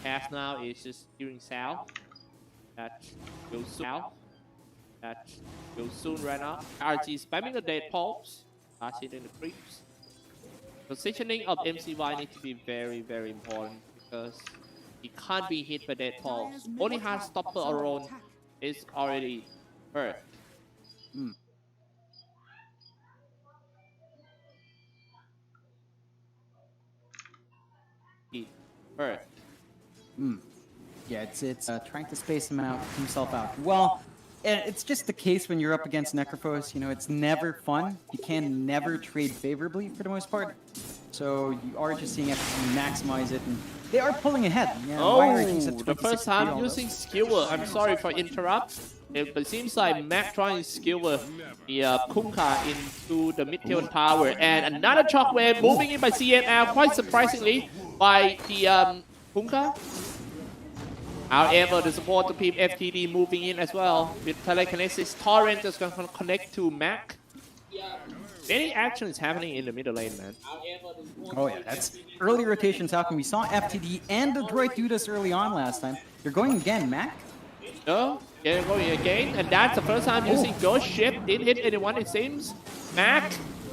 cast now is just steering south. That will soon. That will soon run out. RG spamming the dead pulse. Hitting the creeps. Positioning of MCY needs to be very, very important because he can't be hit by dead pulse. Only has stopper alone is already hurt. He hurt. Yeah, it's trying to space himself out. Well, it's just the case when you're up against Necrophos. You know, it's never fun. You can never trade favorably for the most part. So you are just seeing FTD maximize it, and they are pulling ahead. Yeah, the first time using skewer. I'm sorry for interrupt. But it seems like Mac trying to skewer the Kunkka into the mid-tier tower, and another shockwave moving in by CML, quite surprisingly by the Kunkka. However, the support to team FTD moving in as well with telekinesis. Torrent is going to connect to Mac. Many actions happening in the middle lane, man. Oh yeah, that's early rotations happening. We saw FTD and Adriot do this early on last time. They're going again, Mac. No, they're going again, and that's the first time using Ghost Ship. Didn't hit anyone, it seems. Mac.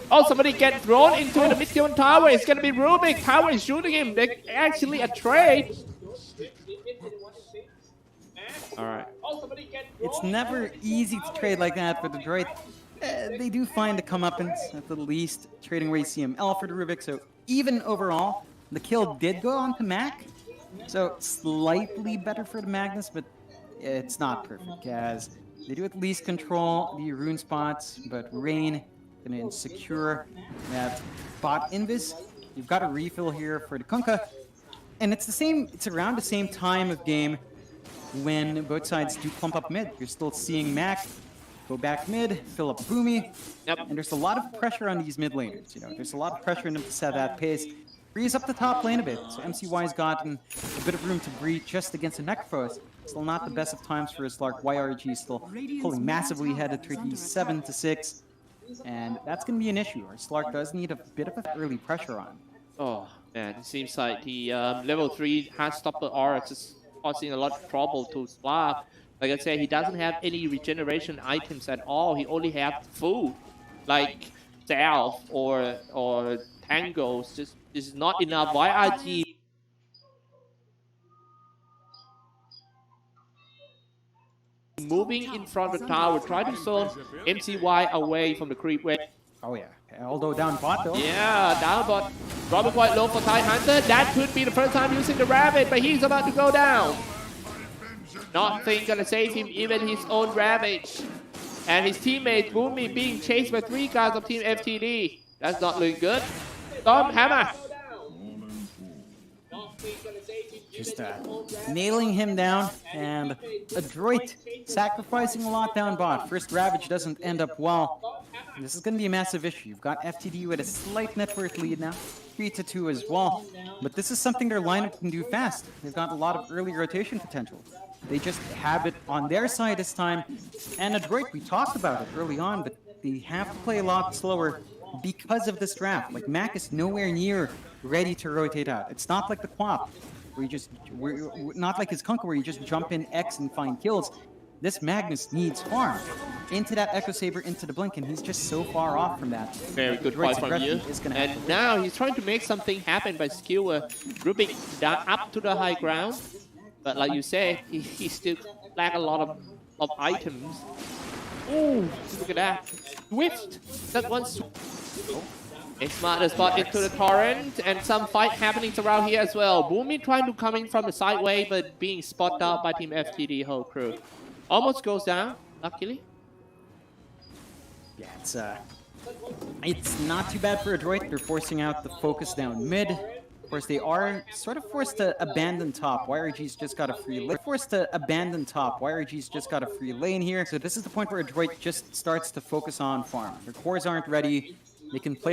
Oh, somebody get thrown into the mid-tier tower. It's going to be Rubik. Tower is shooting him. They actually a trade. Alright. It's never easy to trade like that, but Adriot, they do find the comeuppance at the least, trading away CML for the Rubik. So even overall, the kill did go on to Mac. So slightly better for the Magnus, but it's not perfect, as they do at least control the rune spots, but Rain gonna insecure that bot invis. You've got a refill here for the Kunkka, and it's around the same time of game when both sides do clump up mid. You're still seeing Mac go back mid, fill up Boomy, and there's a lot of pressure on these mid laners. You know, there's a lot of pressure on them to set that pace. Frees up the top lane a bit, so MCY's gotten a bit of room to breathe just against a Necrophos. Still not the best of times for his Slark. YRG still pulling massively ahead at 7-6, and that's going to be an issue. Our Slark does need a bit of early pressure on. Oh man, it seems like the level 3 hand stopper aura is causing a lot of trouble to Slark. Like I said, he doesn't have any regeneration items at all. He only has food, like Self or Tangos. Just is not enough. YRG moving in front of the tower, trying to zone MCY away from the creep wave. Oh yeah, although down bot though. Yeah, down bot. Dropping quite low for Thai Hunter. That could be the first time using the Rabbit, but he's about to go down. Nothing gonna save him, even his own Ravage. And his teammate Boomy being chased by 3 guys of Team FTD. That's not looking good. Storm Hammer. Just nailing him down, and Adriot sacrificing a lot down bot. First Ravage doesn't end up well. This is going to be a massive issue. You've got FTD with a slight net worth lead now, 3-2 as well. But this is something their lineup can do fast. They've got a lot of early rotation potential. They just have it on their side this time. And Adriot, we talked about it early on, but they have to play a lot slower because of this draft. Like, Mac is nowhere near ready to rotate out. It's not like the Quap, where not like his Kunkka, where you just jump in X and find kills. This Magnus needs farm into that Echo Saber, into the Blink, and he's just so far off from that. Very good point from you. And now he's trying to make something happen by skewer Rubik down up to the high ground. But like you say, he still lack a lot of items. Oh, look at that. Swift. That one's a smart spot into the Torrent, and some fight happening around here as well. Boomy trying to come in from the sideway, but being spotted out by Team FTD whole crew. Almost goes down, luckily. Yeah, it's not too bad for Adriot. They're forcing out the focus down mid. Of course, they are sort of forced to abandon top. YRG's just got a free lane. YRG's just got a free lane here. So this is the point where Adriot just starts to focus on farm. Their cores aren't ready. They can play